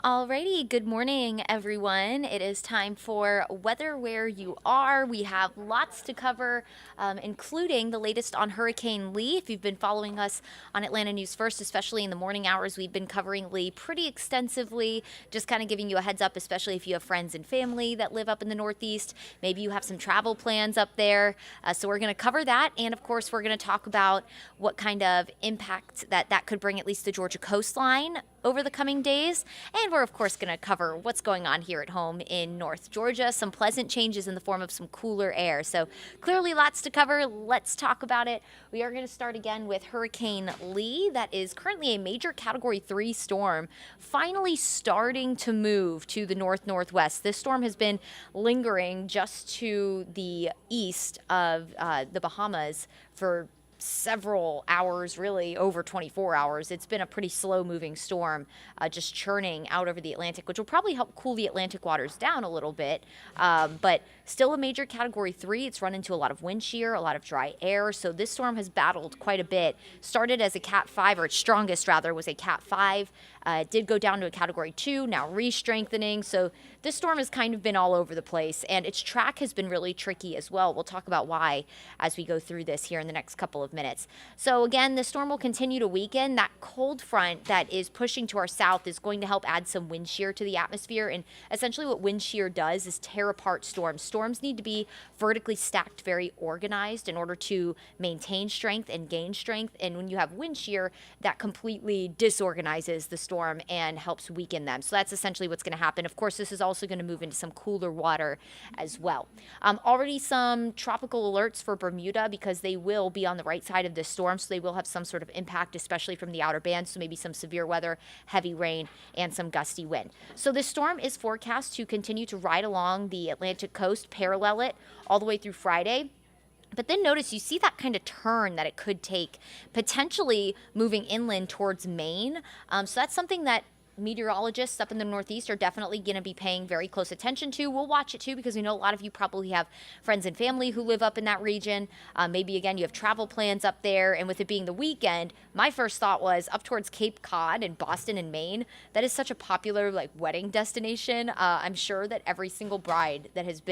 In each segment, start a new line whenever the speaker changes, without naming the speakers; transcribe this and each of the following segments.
Alrighty, good morning, everyone. It is time for weather where you are. We have lots to cover, including the latest on Hurricane Lee. If you've been following us on Atlanta News First, especially in the morning hours, we've been covering Lee pretty extensively, just kind of giving you a heads up, especially if you have friends and family that live up in the Northeast. Maybe you have some travel plans up there. So we're going to cover that. And of course, we're going to talk about what kind of impact that could bring at least the Georgia coastline over the coming days. And we're, of course, going to cover what's going on here at home in North Georgia, some pleasant changes in the form of some cooler air. So clearly lots to cover. Let's talk about it. We are going to start again with Hurricane Lee. That is currently a major Category 3 storm, finally starting to move to the north-northwest. This storm has been lingering just to the east of the Bahamas for several hours, really over 24 hours. It's been a pretty slow moving storm, just churning out over the Atlantic, which will probably help cool the Atlantic waters down a little bit. But still a major Category 3. It's run into a lot of wind shear, a lot of dry air. So this storm has battled quite a bit. Started as a Cat 5, or its strongest rather was a Cat 5. It did go down to a Category 2, now re-strengthening. So this storm has kind of been all over the place, and its track has been really tricky as well. We'll talk about why as we go through this here in the next couple of minutes. So again, the storm will continue to weaken. That cold front that is pushing to our south is going to help add some wind shear to the atmosphere. And essentially what wind shear does is tear apart storms. Storms need to be vertically stacked, very organized in order to maintain strength and gain strength. And when you have wind shear, that completely disorganizes the storm and helps weaken them. So that's essentially what's going to happen. Of course, this is also going to move into some cooler water as well. Already some tropical alerts for Bermuda because they will be on the right side of this storm. So they will have some sort of impact, especially from the outer bands. So maybe some severe weather, heavy rain, and some gusty wind. So this storm is forecast to continue to ride along the Atlantic coast, parallel it all the way through Friday. But then notice you see that kind of turn that it could take, potentially moving inland towards Maine. So that's something that meteorologists up in the Northeast are definitely going to be paying very close attention to. We'll watch it too because we know a lot of you probably have friends and family who live up in that region. Maybe again you have travel plans up there, and with it being the weekend, my first thought was up towards Cape Cod and Boston and Maine. That is such a popular wedding destination. I'm sure that every single bride that is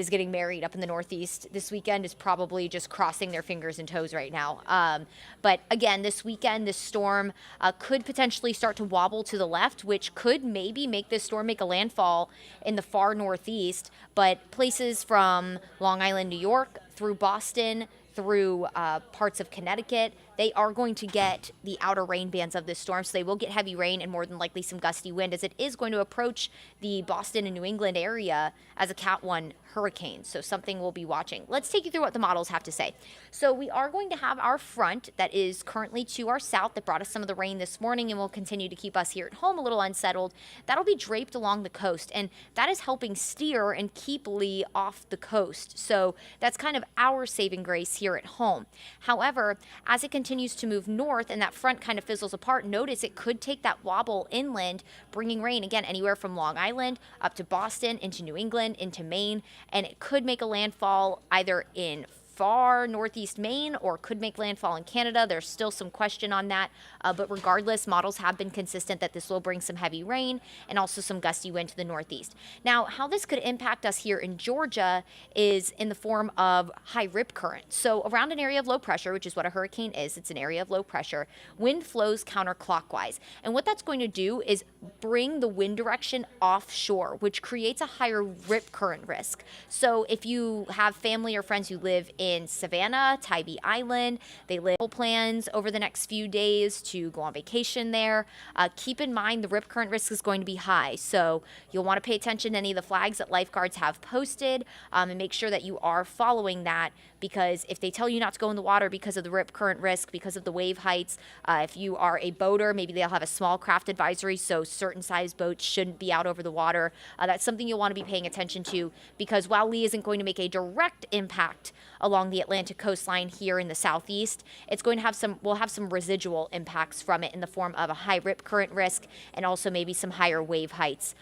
getting married up in the Northeast this weekend is probably just crossing their fingers and toes right now. But again, this weekend, this storm could potentially start to wobble to the left, which could maybe make this storm make a landfall in the far Northeast. But places from Long Island, New York, through Boston, through parts of Connecticut, they are going to get the outer rain bands of this storm. So they will get heavy rain and more than likely some gusty wind, as it is going to approach the Boston and New England area as a Cat 1 hurricane. So something we'll be watching. Let's take you through what the models have to say. So we are going to have our front that is currently to our south that brought us some of the rain this morning and will continue to keep us here at home a little unsettled. That'll be draped along the coast, and that is helping steer and keep Lee off the coast. So that's kind of our saving grace here at home. However, as it continues to move north and that front kind of fizzles apart, notice it could take that wobble inland, bringing rain again anywhere from Long Island up to Boston, into New England, into Maine, and it could make a landfall either in far northeast Maine or could make landfall in Canada. There's still some question on that, but regardless, models have been consistent that this will bring some heavy rain and also some gusty wind to the northeast. Now, how this could impact us here in Georgia is in the form of high rip current. So around an area of low pressure, which is what a hurricane is, it's an area of low pressure, wind flows counterclockwise. And what that's going to do is bring the wind direction offshore, which creates a higher rip current risk. So if you have family or friends who live in Savannah, Tybee Island, they live plans over the next few days to go on vacation there. Keep in mind the rip current risk is going to be high, so you'll want to pay attention to any of the flags that lifeguards have posted and make sure that you are following that, because if they tell you not to go in the water because of the rip current risk, because of the wave heights, if you are a boater, maybe they'll have a small craft advisory, so certain size boats shouldn't be out over the water. That's something you'll want to be paying attention to, because while Lee isn't going to make a direct impact along along the Atlantic coastline here in the southeast. It's going to have we'll have some residual impacts from it in the form of a high rip current risk and also maybe some higher wave heights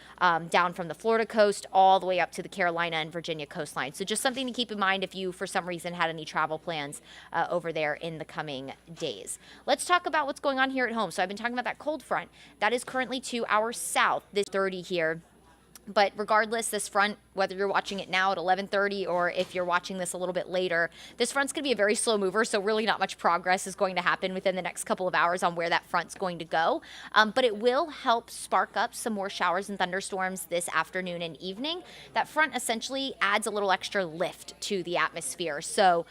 down from the Florida coast all the way up to the Carolina and Virginia coastline. So just something to keep in mind if you, for some reason, had any travel plans over there in the coming days. Let's talk about what's going on here at home. So I've been talking about that cold front. That is currently to our south, this 30 here. But regardless, this front, whether you're watching it now at 11:30 or if you're watching this a little bit later, this front's going to be a very slow mover, so really not much progress is going to happen within the next couple of hours on where that front's going to go. But it will help spark up some more showers and thunderstorms this afternoon and evening. That front essentially adds a little extra lift to the atmosphere. So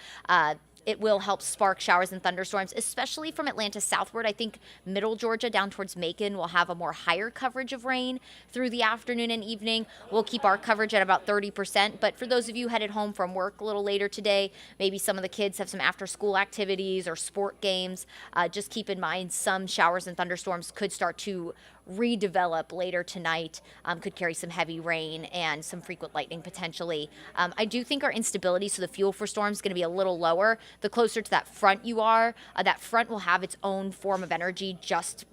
it will help spark showers and thunderstorms, especially from Atlanta southward. I think middle Georgia down towards Macon will have a more higher coverage of rain through the afternoon and evening. We'll keep our coverage at about 30%. But for those of you headed home from work a little later today, maybe some of the kids have some after-school activities or sport games, just keep in mind some showers and thunderstorms could start to redevelop later tonight, could carry some heavy rain and some frequent lightning potentially. I do think our instability, so the fuel for storms, is going to be a little lower. The closer to that front you are, that front will have its own form of energy just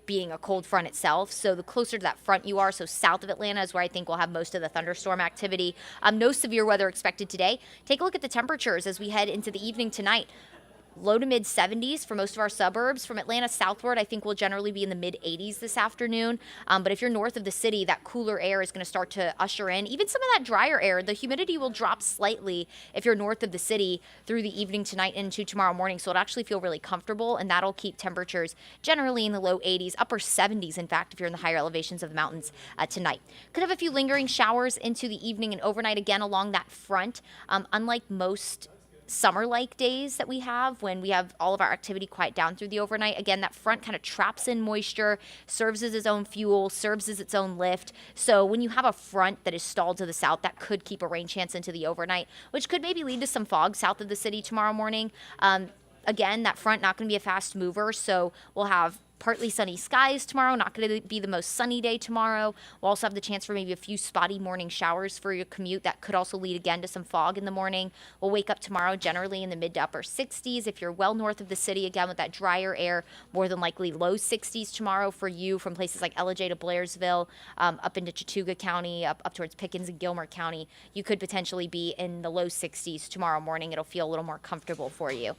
being a cold front itself. So the closer to that front you are, so south of Atlanta is where I think we'll have most of the thunderstorm activity. No severe weather expected today. Take a look at the temperatures as we head into the evening tonight. Low to mid 70s for most of our suburbs. From Atlanta southward, I think we'll generally be in the mid 80s this afternoon. But if you're north of the city, that cooler air is going to start to usher in even some of that drier air. The humidity will drop slightly if you're north of the city through the evening tonight into tomorrow morning. So it'll actually feel really comfortable, and that'll keep temperatures generally in the low 80s, upper 70s, in fact, if you're in the higher elevations of the mountains tonight. Could have a few lingering showers into the evening and overnight again along that front. Unlike most summer-like days that we have when we have all of our activity quiet down through the overnight. Again, that front kind of traps in moisture, serves as its own fuel, serves as its own lift. So when you have a front that is stalled to the south, that could keep a rain chance into the overnight, which could maybe lead to some fog south of the city tomorrow morning. Again, that front not going to be a fast mover, so we'll have partly sunny skies tomorrow, not going to be the most sunny day tomorrow. We'll also have the chance for maybe a few spotty morning showers for your commute. That could also lead again to some fog in the morning. We'll wake up tomorrow generally in the mid to upper 60s. If you're well north of the city, again with that drier air, more than likely low 60s tomorrow for you from places like Ellijay to Blairsville, up into Chattooga County, up towards Pickens and Gilmer County. You could potentially be in the low 60s tomorrow morning. It'll feel a little more comfortable for you.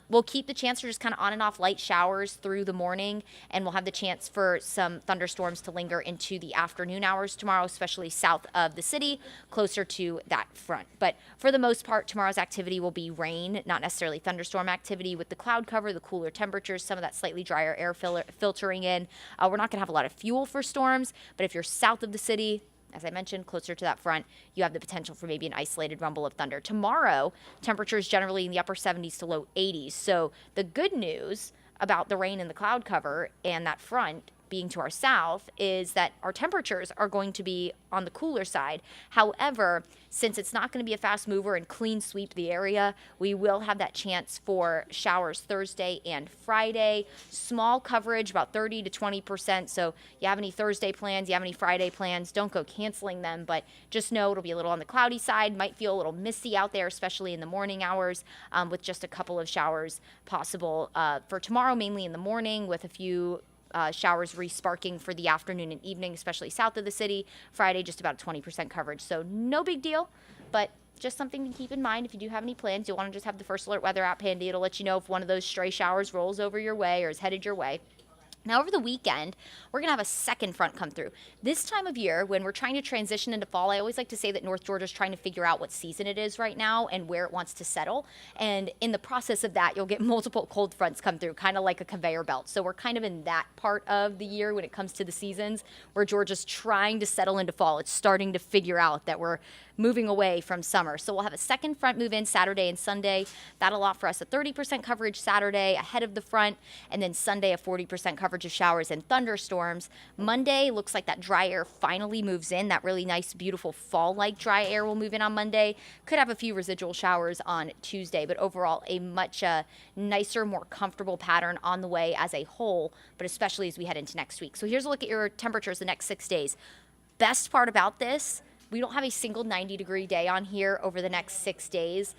We'll keep the chance for just kind of on and off light showers through the morning, and we'll have the chance for some thunderstorms to linger into the afternoon hours tomorrow, especially south of the city, closer to that front. But for the most part, tomorrow's activity will be rain, not necessarily thunderstorm activity, with the cloud cover, the cooler temperatures, some of that slightly drier air filtering in. We're not going to have a lot of fuel for storms, but if you're south of the city, as I mentioned, closer to that front, you have the potential for maybe an isolated rumble of thunder. Tomorrow, temperatures generally in the upper 70s to low 80s. So the good news about the rain and the cloud cover and that front being to our south is that our temperatures are going to be on the cooler side. However, since it's not going to be a fast mover and clean sweep the area, we will have that chance for showers Thursday and Friday. Small coverage, about 30 to 20%. So you have any Thursday plans, you have any Friday plans, don't go canceling them, but just know it'll be a little on the cloudy side, might feel a little misty out there, especially in the morning hours, with just a couple of showers possible for tomorrow, mainly in the morning, with a few showers resparking for the afternoon and evening, especially south of the city. Friday, just about 20% coverage. So no big deal, but just something to keep in mind. If you do have any plans, you'll want to just have the First Alert weather app handy. It'll let you know if one of those stray showers rolls over your way or is headed your way. Now, over the weekend, we're going to have a second front come through. This time of year, when we're trying to transition into fall, I always like to say that North Georgia is trying to figure out what season it is right now and where it wants to settle. And in the process of that, you'll get multiple cold fronts come through, kind of like a conveyor belt. So we're kind of in that part of the year when it comes to the seasons where Georgia's trying to settle into fall. It's starting to figure out that we're moving away from summer. So we'll have a second front move in Saturday and Sunday. That'll offer us a 30% coverage Saturday ahead of the front, and then Sunday a 40% coverage of showers and thunderstorms. Monday looks like that dry air finally moves in. That really nice, beautiful fall-like dry air will move in on Monday. Could have a few residual showers on Tuesday, but overall a much nicer, more comfortable pattern on the way as a whole, but especially as we head into next week. So here's a look at your temperatures the next 6 days. Best part about this, we don't have a single 90-degree day on here over the next 6 days.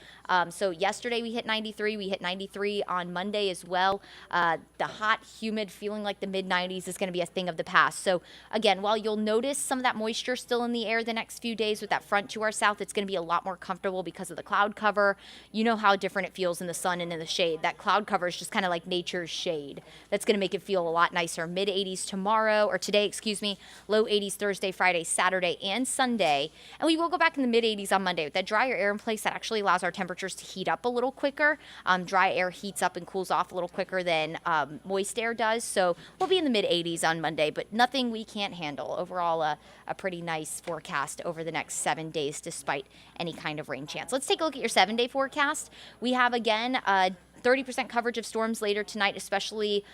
So yesterday we hit 93. We hit 93 on Monday as well. The hot, humid, feeling like the mid-90s is going to be a thing of the past. So again, while you'll notice some of that moisture still in the air the next few days with that front to our south, it's going to be a lot more comfortable because of the cloud cover. You know how different it feels in the sun and in the shade. That cloud cover is just kind of like nature's shade. That's going to make it feel a lot nicer. Mid-80s tomorrow, or today, excuse me. Low 80s Thursday, Friday, Saturday, and Sunday. And we will go back in the mid-80s on Monday. With that drier air in place, that actually allows our temperatures to heat up a little quicker. Dry air heats up and cools off a little quicker than moist air does. So we'll be in the mid-80s on Monday, but nothing we can't handle. Overall, a pretty nice forecast over the next 7 days, despite any kind of rain chance. Let's take a look at your 7-day forecast. We have, again, 30% coverage of storms later tonight, especially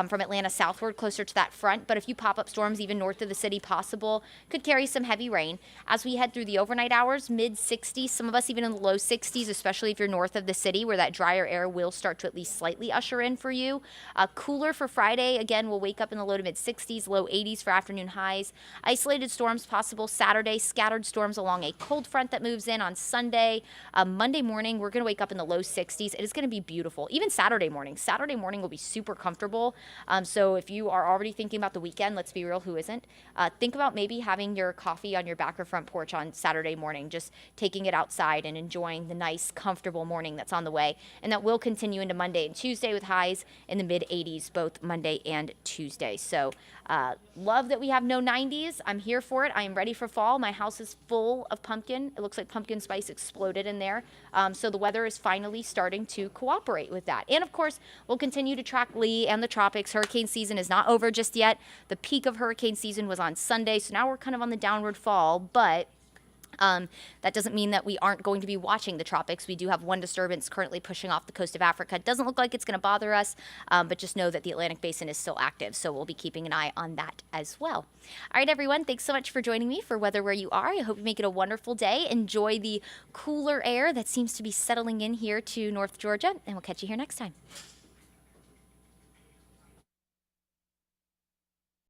from Atlanta southward, closer to that front. But a few pop-up storms even north of the city possible, could carry some heavy rain. As we head through the overnight hours, mid-60s, some of us even in the low 60s, especially if you're north of the city, where that drier air will start to at least slightly usher in for you. Cooler for Friday. Again, we'll wake up in the low to mid-60s, low 80s for afternoon highs. Isolated storms possible Saturday, scattered storms along a cold front that moves in on Sunday. Monday morning, we're going to wake up in the low 60s. It is going to be beautiful. Even Saturday morning. Saturday morning will be super comfortable. So if you are already thinking about the weekend, let's be real, who isn't? Think about maybe having your coffee on your back or front porch on Saturday morning, just taking it outside and enjoying the nice, comfortable morning that's on the way. And that will continue into Monday and Tuesday with highs in the mid-80s, both Monday and Tuesday. So love that we have no 90s. I'm here for it. I am ready for fall. My house is full of pumpkin. It looks like pumpkin spice exploded in there. So the weather is finally starting to cooperate with that. And of course, we'll continue to track Lee and the tropics. Hurricane season is not over just yet. The peak of hurricane season was on Sunday, so now we're kind of on the downward fall, but that doesn't mean that we aren't going to be watching the tropics. We do have one disturbance currently pushing off the coast of Africa. It doesn't look like it's going to bother us, but just know that the Atlantic Basin is still active, so we'll be keeping an eye on that as well. All right, everyone, thanks so much for joining me for Weather Where You Are. I hope you make it a wonderful day. Enjoy the cooler air that seems to be settling in here to North Georgia, and we'll catch you here next time.